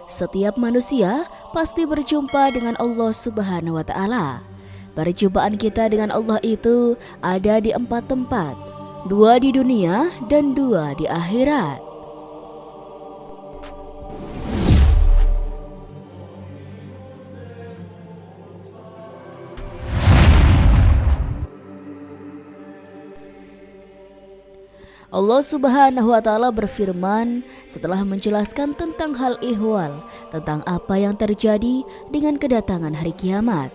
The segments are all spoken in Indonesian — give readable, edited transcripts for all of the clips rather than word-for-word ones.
Setiap manusia pasti berjumpa dengan Allah Subhanahu wa Ta'ala. Perjumpaan kita dengan Allah itu ada di 4 tempat, 2 di dunia dan 2 di akhirat. Allah Subhanahu wa Ta'ala berfirman setelah menjelaskan tentang hal ihwal, tentang apa yang terjadi dengan kedatangan hari kiamat,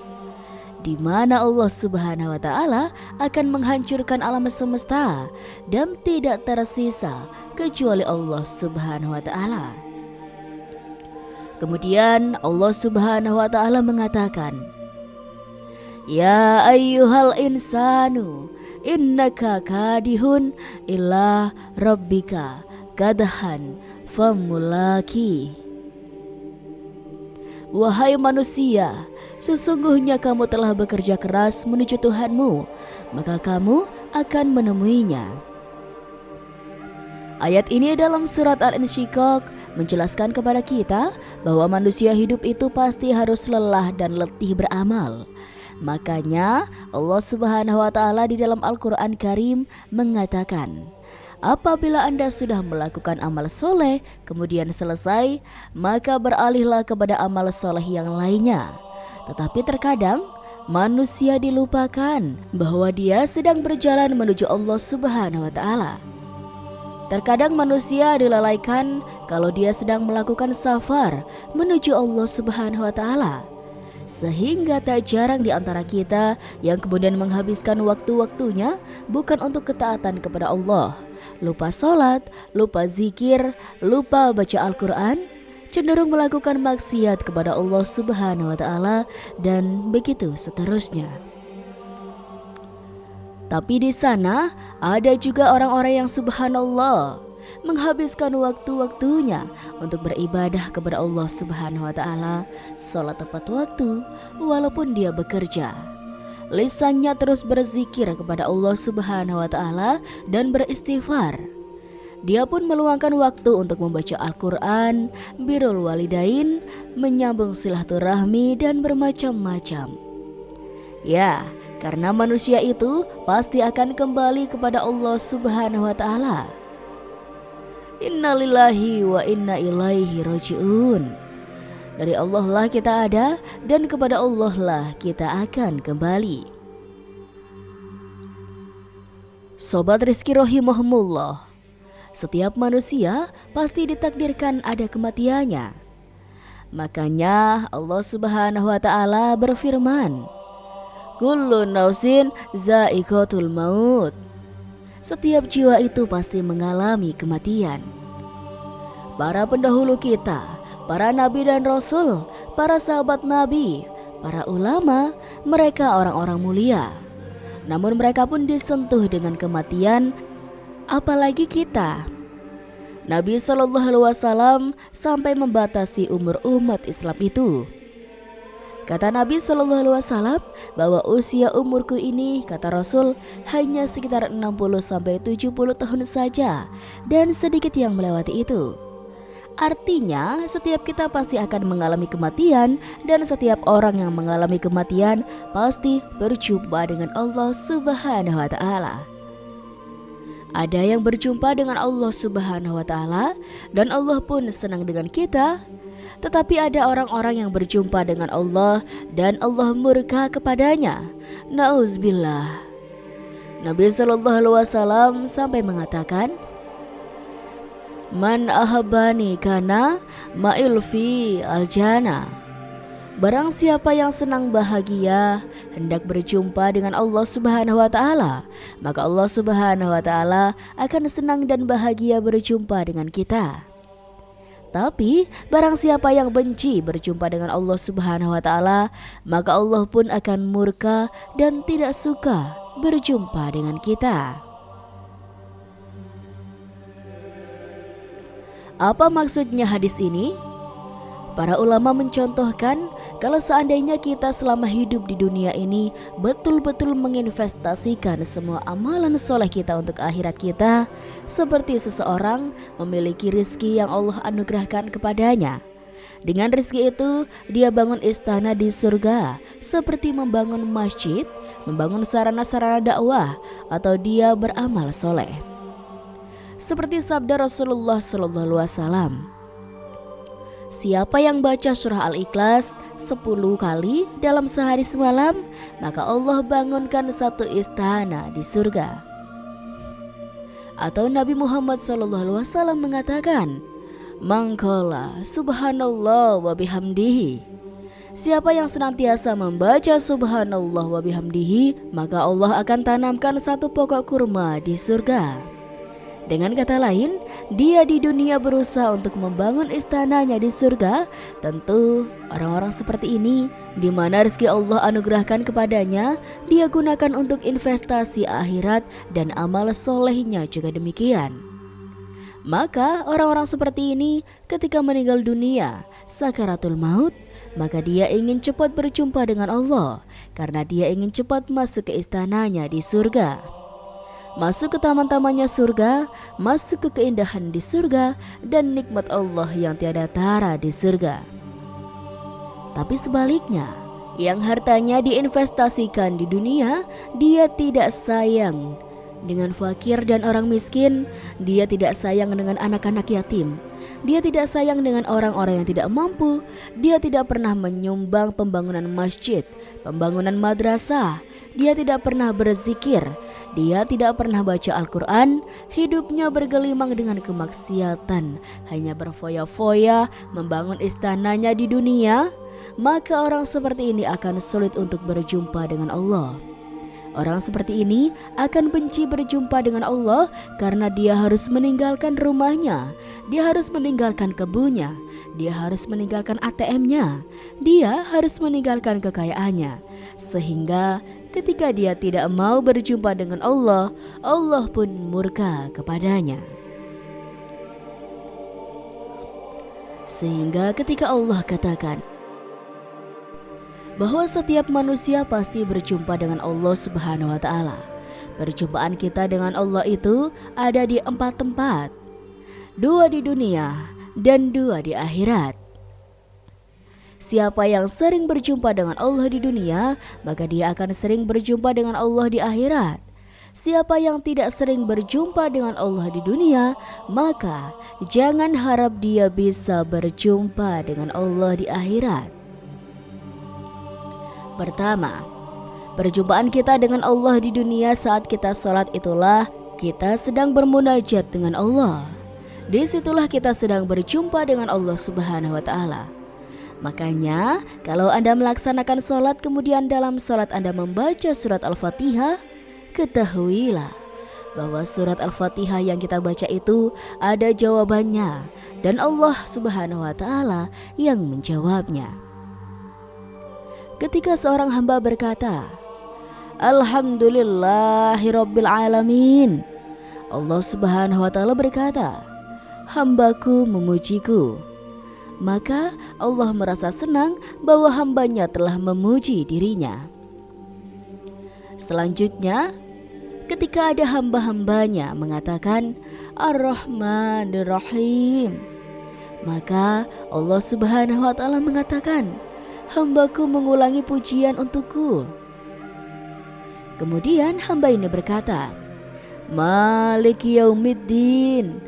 di mana Allah Subhanahu wa Ta'ala akan menghancurkan alam semesta dan tidak tersisa kecuali Allah Subhanahu wa Ta'ala. Kemudian Allah Subhanahu wa Ta'ala mengatakan, "Ya ayyuhal insanu, innaka kadihun ila rabbika kadahan famulaki." Wahai manusia, sesungguhnya kamu telah bekerja keras menuju Tuhanmu, maka kamu akan menemuinya. Ayat ini dalam surat Al-Insyiqaq menjelaskan kepada kita bahwa manusia hidup itu pasti harus lelah dan letih beramal. Makanya Allah Subhanahu wa Ta'ala di dalam Al-Quran Karim mengatakan, apabila Anda sudah melakukan amal soleh kemudian selesai, maka beralihlah kepada amal soleh yang lainnya. Tetapi terkadang manusia dilupakan bahwa dia sedang berjalan menuju Allah Subhanahu wa Ta'ala. Terkadang manusia dilalaikan kalau dia sedang melakukan safar menuju Allah Subhanahu wa Ta'ala. Sehingga tak jarang di antara kita yang kemudian menghabiskan waktu-waktunya bukan untuk ketaatan kepada Allah, lupa sholat, lupa zikir, lupa baca Al-Quran, cenderung melakukan maksiat kepada Allah Subhanahu wa Ta'ala, dan begitu seterusnya. Tapi di sana ada juga orang-orang yang subhanallah menghabiskan waktu-waktunya untuk beribadah kepada Allah Subhanahu wa Ta'ala, sholat tepat waktu walaupun dia bekerja. Lisannya terus berzikir kepada Allah Subhanahu wa Ta'ala dan beristighfar. Dia pun meluangkan waktu untuk membaca Al-Quran, birrul walidain, menyambung silaturahmi, dan bermacam-macam. Ya, karena manusia itu pasti akan kembali kepada Allah Subhanahu wa Ta'ala. Innalillahi wa inna ilaihi raji'un. Dari Allah lah kita ada dan kepada Allah lah kita akan kembali. Sobat Rizki rahimahumullah, setiap manusia pasti ditakdirkan ada kematiannya. Makanya Allah Subhanahu wa Ta'ala berfirman, kullu nafsin za'iqatul maut. Setiap jiwa itu pasti mengalami kematian. Para pendahulu kita, para nabi dan rasul, para sahabat nabi, para ulama, mereka orang-orang mulia. Namun mereka pun disentuh dengan kematian, apalagi kita. Nabi SAW sampai membatasi umur umat Islam itu. Kata Nabi SAW bahwa usia umurku ini, kata Rasul, hanya sekitar 60-70 tahun saja, dan sedikit yang melewati itu. Artinya setiap kita pasti akan mengalami kematian, dan setiap orang yang mengalami kematian pasti berjumpa dengan Allah Subhanahu wa Ta'ala. Ada yang berjumpa dengan Allah Subhanahu wa Ta'ala dan Allah pun senang dengan kita. Tetapi ada orang-orang yang berjumpa dengan Allah dan Allah murka kepadanya. Nauzubillah. Nabi SAW sampai mengatakan, man ahabani kana ma'il fi al-jannah. Barang siapa yang senang bahagia hendak berjumpa dengan Allah Subhanahu wa Ta'ala, maka Allah Subhanahu wa Ta'ala akan senang dan bahagia berjumpa dengan kita. Tapi barang siapa yang benci berjumpa dengan Allah Subhanahu wa Ta'ala, maka Allah pun akan murka dan tidak suka berjumpa dengan kita. Apa maksudnya hadis ini? Para ulama mencontohkan kalau seandainya kita selama hidup di dunia ini betul-betul menginvestasikan semua amalan soleh kita untuk akhirat kita, seperti seseorang memiliki rizki yang Allah anugerahkan kepadanya, Dengan rezeki itu, dia bangun istana di surga, seperti membangun masjid, membangun sarana-sarana dakwah, atau dia beramal soleh. Seperti sabda Rasulullah SAW, siapa yang baca surah Al-Ikhlas 10 kali dalam sehari semalam, maka Allah bangunkan satu istana di surga. Atau Nabi Muhammad SAW mengatakan, Mangkala subhanallah wa bihamdihi, siapa yang senantiasa membaca subhanallah wa bihamdihi, maka Allah akan tanamkan satu pokok kurma di surga. Dengan kata lain, dia di dunia berusaha untuk membangun istananya di surga. Tentu orang-orang seperti ini, di mana rezeki Allah anugerahkan kepadanya, dia gunakan untuk investasi akhirat, dan amal solehnya juga demikian. Maka orang-orang seperti ini ketika meninggal dunia, sakaratul maut, maka dia ingin cepat berjumpa dengan Allah, karena dia ingin cepat masuk ke istananya di surga, masuk ke taman-tamannya surga, masuk ke keindahan di surga, dan nikmat Allah yang tiada tara di surga. Tapi sebaliknya, yang hartanya diinvestasikan di dunia, dia tidak sayang dengan fakir dan orang miskin, dia tidak sayang dengan anak-anak yatim, dia tidak sayang dengan orang-orang yang tidak mampu, dia tidak pernah menyumbang pembangunan masjid, pembangunan madrasah, dia tidak pernah berzikir, dia tidak pernah baca Al-Quran, hidupnya bergelimang dengan kemaksiatan, hanya berfoya-foya membangun istananya di dunia. Maka orang seperti ini akan sulit untuk berjumpa dengan Allah. Orang seperti ini akan benci berjumpa dengan Allah karena dia harus meninggalkan rumahnya, dia harus meninggalkan kebunnya, dia harus meninggalkan ATM-nya, dia harus meninggalkan kekayaannya. Sehingga ketika dia tidak mau berjumpa dengan Allah, Allah pun murka kepadanya. Sehingga ketika Allah katakan bahwa setiap manusia pasti berjumpa dengan Allah Subhanahu wa Ta'ala, perjumpaan kita dengan Allah itu ada di 4 tempat, 2 di dunia dan 2 di akhirat. Siapa yang sering berjumpa dengan Allah di dunia, maka dia akan sering berjumpa dengan Allah di akhirat. Siapa yang tidak sering berjumpa dengan Allah di dunia, maka jangan harap dia bisa berjumpa dengan Allah di akhirat. Pertama, perjumpaan kita dengan Allah di dunia saat kita sholat itulah kita sedang bermunajat dengan Allah. Disitulah kita sedang berjumpa dengan Allah Subhanahu wa Ta'ala. Makanya kalau Anda melaksanakan sholat kemudian dalam sholat Anda membaca surat Al-Fatihah, ketahuilah bahwa surat Al-Fatihah yang kita baca itu ada jawabannya, dan Allah Subhanahu wa Ta'ala yang menjawabnya. Ketika seorang hamba berkata, Alhamdulillahirabbil alamin, Allah Subhanahu wa Ta'ala berkata, hambaku memujiku. Maka Allah merasa senang bahwa hambanya telah memuji dirinya. Selanjutnya, ketika ada hamba-hambanya mengatakan Ar-Rahmanir Rahim, maka Allah Subhanahu wa Ta'ala mengatakan, hambaku mengulangi pujian untukku. Kemudian hamba ini berkata, Maliki Yaumiddin.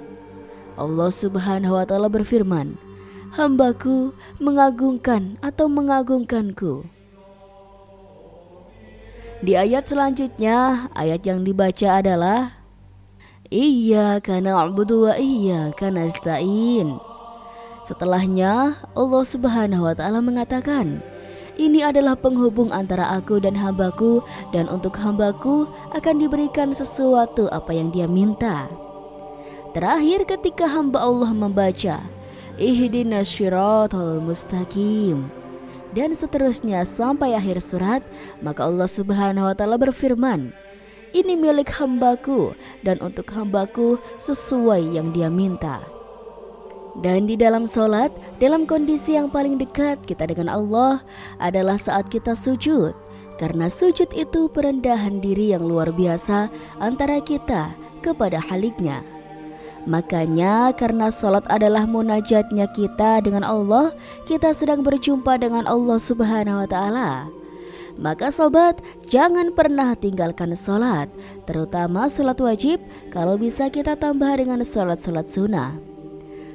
Allah Subhanahu wa Ta'ala berfirman, hambaku mengagungkan atau mengagungkanku. Di ayat selanjutnya, ayat yang dibaca adalah Iyyaka na'budu wa iyyaka nasta'in. Setelahnya Allah Subhanahu wa Ta'ala mengatakan, ini adalah penghubung antara aku dan hambaku, dan untuk hambaku akan diberikan sesuatu apa yang dia minta. Terakhir ketika hamba Allah membaca Ihdinas syiratal mustaqim dan seterusnya sampai akhir surat, maka Allah Subhanahu wa Ta'ala berfirman, ini milik hambaku dan untuk hambaku sesuai yang dia minta. Dan di dalam sholat, dalam kondisi yang paling dekat kita dengan Allah adalah saat kita sujud. Karena sujud itu perendahan diri yang luar biasa antara kita kepada Haliknya. Makanya karena salat adalah munajatnya kita dengan Allah, kita sedang berjumpa dengan Allah Subhanahu wa taala. Maka sobat, jangan pernah tinggalkan salat, terutama salat wajib. Kalau bisa kita tambah dengan salat-salat sunnah.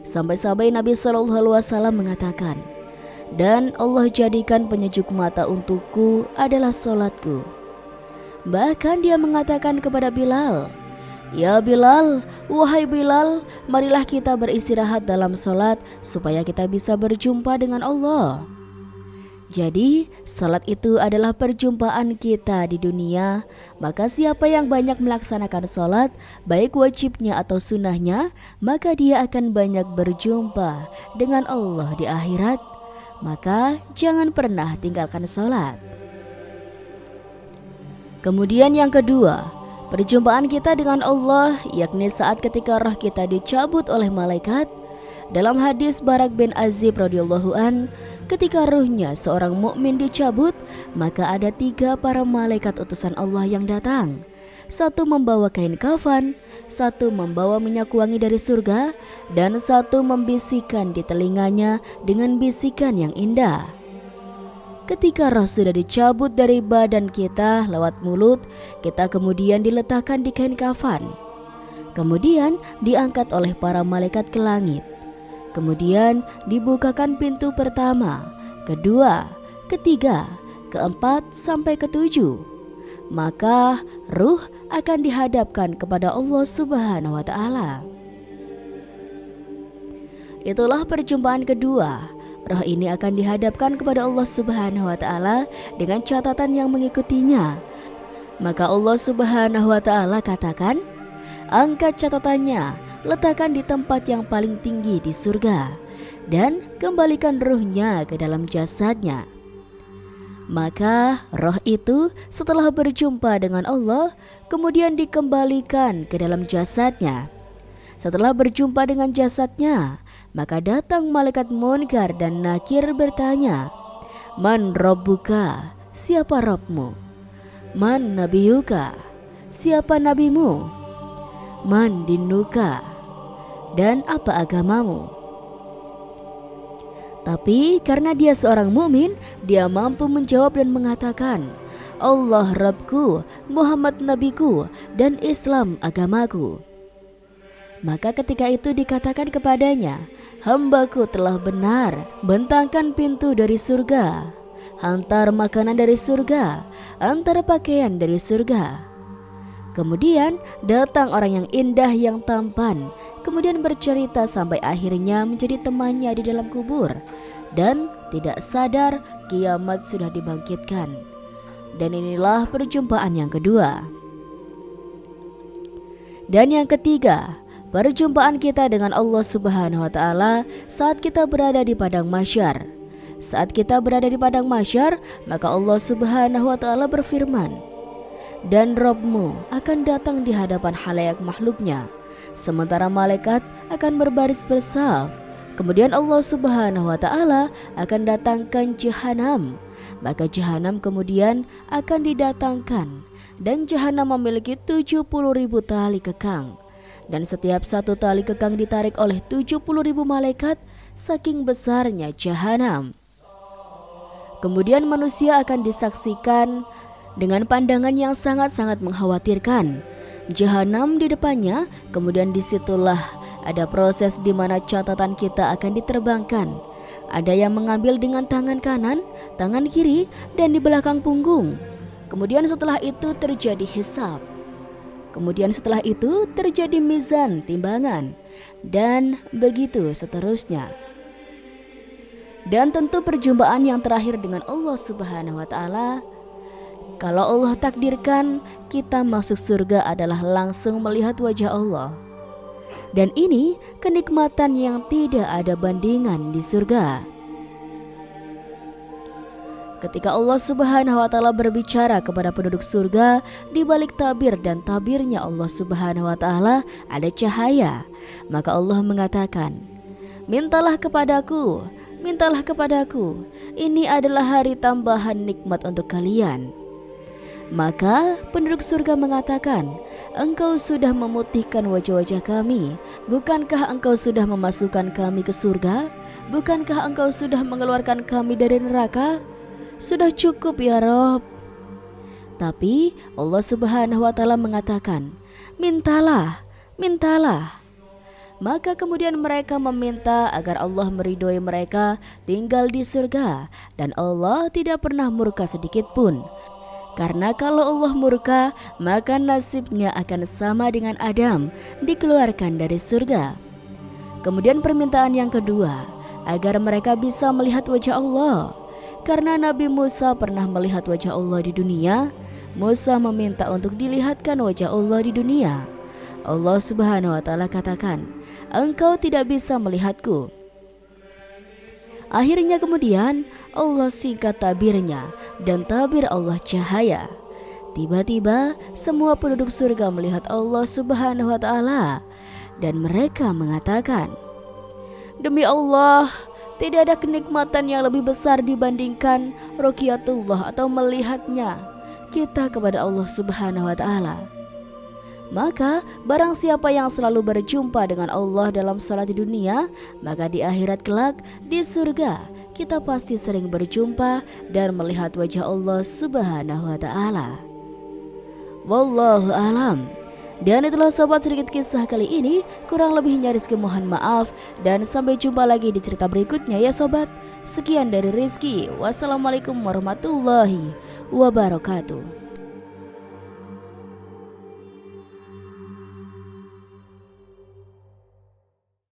Sampai-sampai Nabi SAW mengatakan, dan Allah jadikan penyejuk mata untukku adalah salatku. Bahkan dia mengatakan kepada Bilal, ya Bilal, wahai Bilal, marilah kita beristirahat dalam salat supaya kita bisa berjumpa dengan Allah. Jadi, salat itu adalah perjumpaan kita di dunia. Maka siapa yang banyak melaksanakan salat, baik wajibnya atau sunnahnya, maka dia akan banyak berjumpa dengan Allah di akhirat. Maka jangan pernah tinggalkan salat. Kemudian yang kedua, perjumpaan kita dengan Allah, yakni saat ketika roh kita dicabut oleh malaikat. Dalam hadis Barak bin Azib radhiyallahu an, ketika ruhnya seorang mukmin dicabut, maka ada 3 para malaikat utusan Allah yang datang. 1 membawa kain kafan, 1 membawa minyak wangi dari surga, dan 1 membisikkan di telinganya dengan bisikan yang indah. Ketika roh sudah dicabut dari badan kita lewat mulut, kita kemudian diletakkan di kain kafan. Kemudian diangkat oleh para malaikat ke langit. Kemudian dibukakan pintu pertama, kedua, ketiga, keempat sampai ketujuh. Maka ruh akan dihadapkan kepada Allah Subhanahu wa taala. Itulah perjumpaan kedua. Roh ini akan dihadapkan kepada Allah Subhanahu wa taala dengan catatan yang mengikutinya. Maka Allah Subhanahu wa taala katakan, angkat catatannya, letakkan di tempat yang paling tinggi di surga, dan kembalikan ruhnya ke dalam jasadnya. Maka roh itu setelah berjumpa dengan Allah, kemudian dikembalikan ke dalam jasadnya. Setelah berjumpa dengan jasadnya, maka datang malaikat Munkar dan Nakir bertanya, Man Rabbuka, siapa Rabbmu? Man Nabiyuka, siapa nabimu? Man dinuka, dan apa agamamu? Tapi karena dia seorang mukmin, dia mampu menjawab dan mengatakan, Allah Rabbku, Muhammad nabiku, dan Islam agamaku. Maka ketika itu dikatakan kepadanya, hambaku telah benar, bentangkan pintu dari surga, hantar makanan dari surga, antar pakaian dari surga. Kemudian datang orang yang indah yang tampan, kemudian bercerita sampai akhirnya menjadi temannya di dalam kubur, dan tidak sadar kiamat sudah dibangkitkan. Dan inilah perjumpaan yang kedua. Dan yang ketiga, perjumpaan kita dengan Allah Subhanahu wa taala saat kita berada di padang mahsyar. Saat kita berada di padang mahsyar, maka Allah Subhanahu wa taala berfirman, dan Rabbmu akan datang di hadapan khalayak makhluknya, sementara malaikat akan berbaris bersaf. Kemudian Allah Subhanahu wa taala akan datangkan jahanam, maka jahanam kemudian akan didatangkan, dan jahanam memiliki 70.000 tali kekang. Dan setiap satu tali kekang ditarik oleh 70.000 malaikat, saking besarnya jahanam. Kemudian manusia akan disaksikan dengan pandangan yang sangat-sangat mengkhawatirkan. Jahanam di depannya, kemudian disitulah ada proses di mana catatan kita akan diterbangkan. Ada yang mengambil dengan tangan kanan, tangan kiri, dan di belakang punggung. Kemudian setelah itu terjadi hisab. Kemudian setelah itu terjadi mizan, timbangan, dan begitu seterusnya. Dan tentu perjumpaan yang terakhir dengan Allah Subhanahu wa taala, kalau Allah takdirkan kita masuk surga adalah langsung melihat wajah Allah. Dan ini kenikmatan yang tidak ada bandingan di surga. Ketika Allah Subhanahu wa taala berbicara kepada penduduk surga, di balik tabir dan tabirnya Allah Subhanahu wa taala ada cahaya. Maka Allah mengatakan, mintalah kepadaku, mintalah kepadaku. Ini adalah hari tambahan nikmat untuk kalian. Maka penduduk surga mengatakan, "Engkau sudah memutihkan wajah-wajah kami. Bukankah engkau sudah memasukkan kami ke surga? Bukankah engkau sudah mengeluarkan kami dari neraka? Sudah cukup ya Rob." Tapi Allah Subhanahu wa Ta'ala mengatakan, "Mintalah, mintalah." Maka kemudian mereka meminta agar Allah meridhoi mereka tinggal di surga, dan Allah tidak pernah murka sedikit pun. Karena kalau Allah murka, maka nasibnya akan sama dengan Adam, dikeluarkan dari surga. Kemudian permintaan yang kedua, agar mereka bisa melihat wajah Allah. Karena Nabi Musa pernah melihat wajah Allah di dunia, Musa meminta untuk dilihatkan wajah Allah di dunia. Allah Subhanahu wa Ta'ala katakan, "Engkau tidak bisa melihatku." Akhirnya kemudian Allah singkat tabirnya, dan tabir Allah cahaya. Tiba-tiba semua penduduk surga melihat Allah Subhanahu wa Ta'ala, dan mereka mengatakan, "Demi Allah, tidak ada kenikmatan yang lebih besar dibandingkan ruqyatullah atau melihatnya kita kepada Allah Subhanahu wa Ta'ala." Maka barang siapa yang selalu berjumpa dengan Allah dalam salat di dunia, maka di akhirat kelak di surga kita pasti sering berjumpa dan melihat wajah Allah Subhanahu wa Ta'ala. Wallahu alam. Dan itulah sobat sedikit kisah kali ini. Kurang lebihnya Rizky mohon maaf, dan sampai jumpa lagi di cerita berikutnya ya sobat. Sekian dari Rizky. Wassalamualaikum warahmatullahi wabarakatuh.